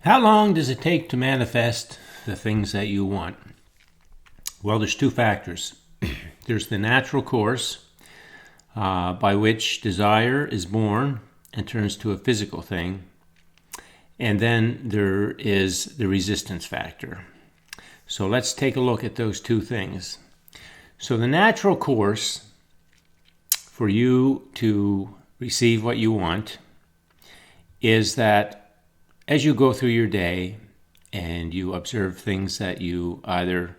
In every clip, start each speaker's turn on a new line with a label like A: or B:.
A: How long does it take to manifest the things that you want? Well, there's two factors. There's the natural course by which desire is born and turns to a physical thing. And then there is the resistance factor. So let's take a look at those two things. So the natural course for you to receive what you want is that as you go through your day and you observe things that you either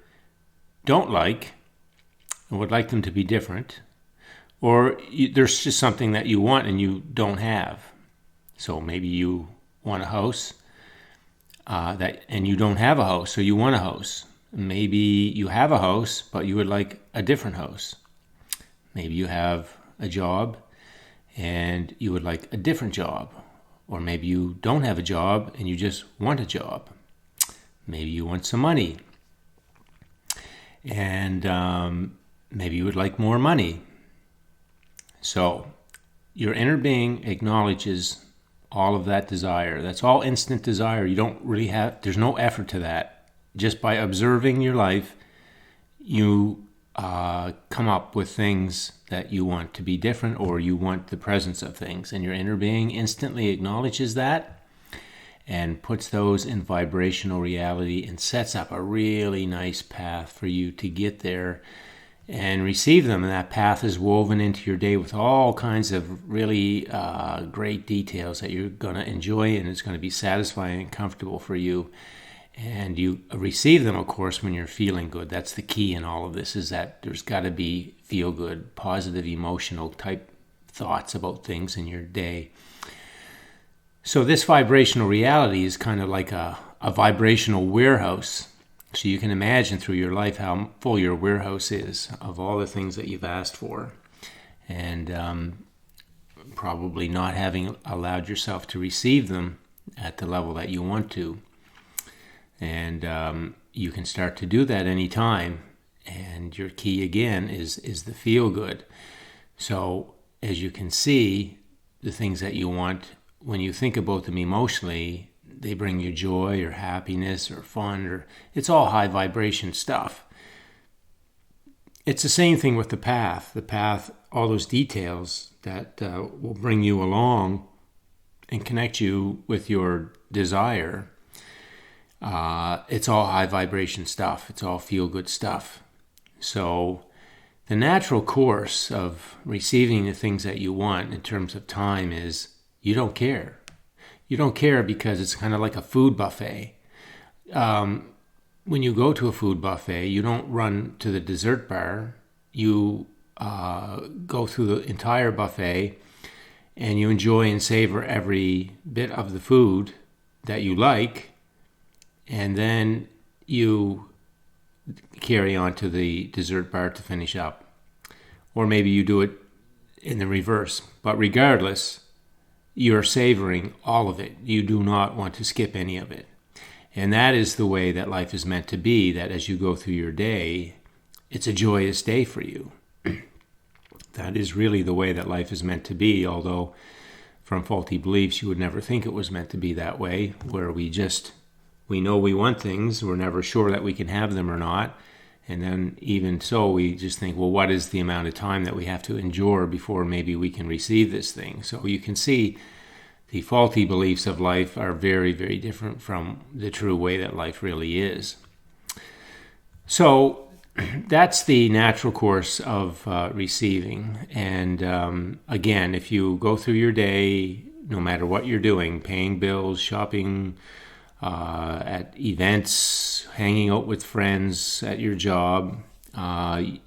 A: don't like and would like them to be different, or there's just something that you want and you don't have. So maybe you want a house and you don't have a house, so you want a house. Maybe you have a house, but you would like a different house. Maybe you have a job and you would like a different job. Or maybe you don't have a job and you just want a job. Maybe you want some money. And maybe you would like more money. So your inner being acknowledges all of that desire. That's all instant desire. You don't really have, there's no effort to that. Just by observing your life, you come up with things that you want to be different, or you want the presence of things, and your inner being instantly acknowledges that and puts those in vibrational reality and sets up a really nice path for you to get there and receive them. And that path is woven into your day with all kinds of really great details that you're going to enjoy, and it's going to be satisfying and comfortable for you. And you receive them, of course, when you're feeling good. That's the key in all of this, is that there's got to be feel-good, positive, emotional type thoughts about things in your day. So this vibrational reality is kind of like a vibrational warehouse. So you can imagine through your life how full your warehouse is of all the things that you've asked for. And probably not having allowed yourself to receive them at the level that you want to. And you can start to do that anytime. And your key again is the feel good. So as you can see, the things that you want, when you think about them emotionally, they bring you joy or happiness or fun, or it's all high vibration stuff. It's the same thing with the path. The path, all those details that will bring you along and connect you with your desire. It's all high vibration stuff. It's all feel good stuff. So the natural course of receiving the things that you want in terms of time is you don't care. You don't care because it's kind of like a food buffet. When you go to a food buffet, you don't run to the dessert bar. You go through the entire buffet and you enjoy and savor every bit of the food that you like. And then you carry on to the dessert bar to finish up. Or maybe you do it in the reverse. But regardless, you're savoring all of it. You do not want to skip any of it. And that is the way that life is meant to be, that as you go through your day, it's a joyous day for you. That is really the way that life is meant to be, although from faulty beliefs, you would never think it was meant to be that way, where we know we want things, we're never sure that we can have them or not. And then even so, we just think, well, what is the amount of time that we have to endure before maybe we can receive this thing? So you can see the faulty beliefs of life are very, very different from the true way that life really is. So that's the natural course of receiving. And again, if you go through your day, no matter what you're doing, paying bills, shopping, at events, hanging out with friends, at your job,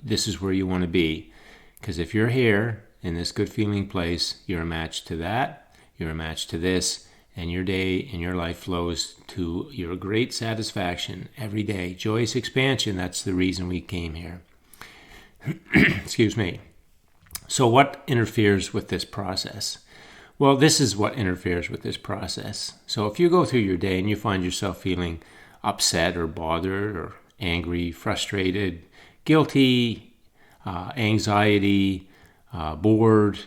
A: this is where you want to be. Because if you're here in this good feeling place, you're a match to that, you're a match to this, and your day and your life flows to your great satisfaction every day. Joyous expansion, that's the reason we came here. Excuse me. So what interferes with this process? Well, this is what interferes with this process. So if you go through your day and you find yourself feeling upset or bothered or angry, frustrated, guilty, anxiety, bored,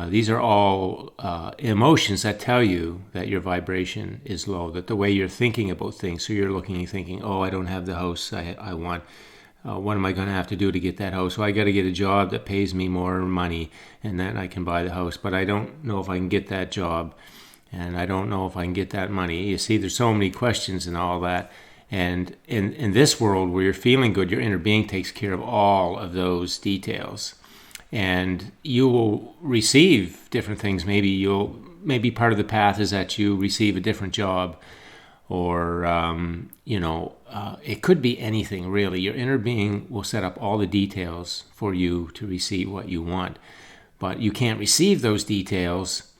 A: These are all emotions that tell you that your vibration is low, that the way you're thinking about things. So you're looking and thinking, oh, I don't have the house I want. What am I going to have to do to get that house? So I got to get a job that pays me more money, and then I can buy the house. But I don't know if I can get that job, and I don't know if I can get that money. You see, there's so many questions and all that. And in this world where you're feeling good, your inner being takes care of all of those details. And you will receive different things. Maybe part of the path is that you receive a different job, or it could be anything really. Your inner being will set up all the details for you to receive what you want, but you can't receive those details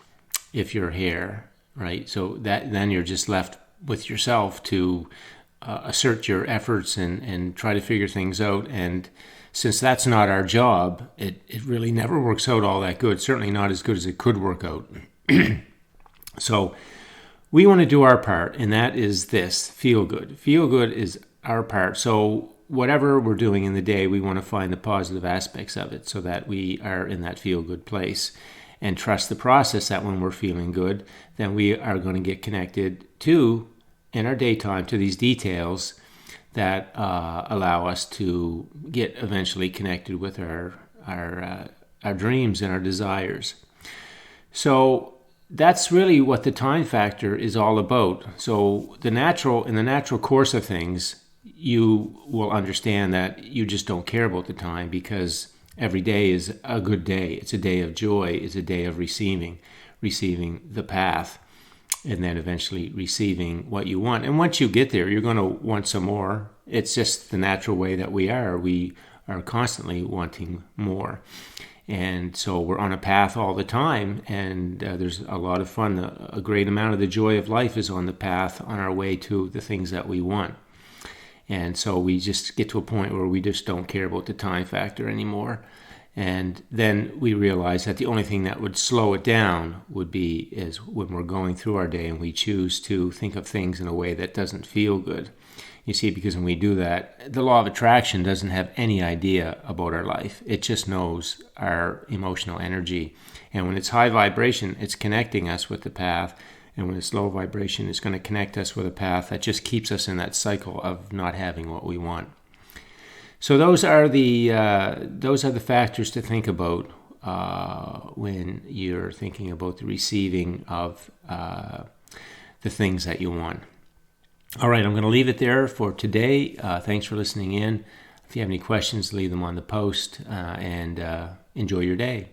A: if you're here, right? So that then you're just left with yourself to assert your efforts and try to figure things out. And since that's not our job, it really never works out all that good, certainly not as good as it could work out. So we want to do our part, and that is this, feel good. Feel good is our part. So whatever we're doing in the day, we want to find the positive aspects of it so that we are in that feel good place, and trust the process that when we're feeling good, then we are going to get connected to, in our daytime, to these details that allow us to get eventually connected with our dreams and our desires. So that's really what the time factor is all about. So in the natural course of things, you will understand that you just don't care about the time, because every day is a good day. It's a day of joy. It's a day of receiving the path, and then eventually receiving what you want. And once you get there, you're going to want some more. It's just the natural way that we are. We are constantly wanting more. And so we're on a path all the time, and there's a lot of fun. A great amount of the joy of life is on the path, on our way to the things that we want. And so we just get to a point where we just don't care about the time factor anymore. And then we realize that the only thing that would slow it down is when we're going through our day and we choose to think of things in a way that doesn't feel good. You see, because when we do that, the law of attraction doesn't have any idea about our life. It just knows our emotional energy. And when it's high vibration, it's connecting us with the path. And when it's low vibration, it's going to connect us with a path that just keeps us in that cycle of not having what we want. So those are the factors to think about when you're thinking about the receiving of the things that you want. All right, I'm going to leave it there for today. Thanks for listening in. If you have any questions, leave them on the post, and enjoy your day.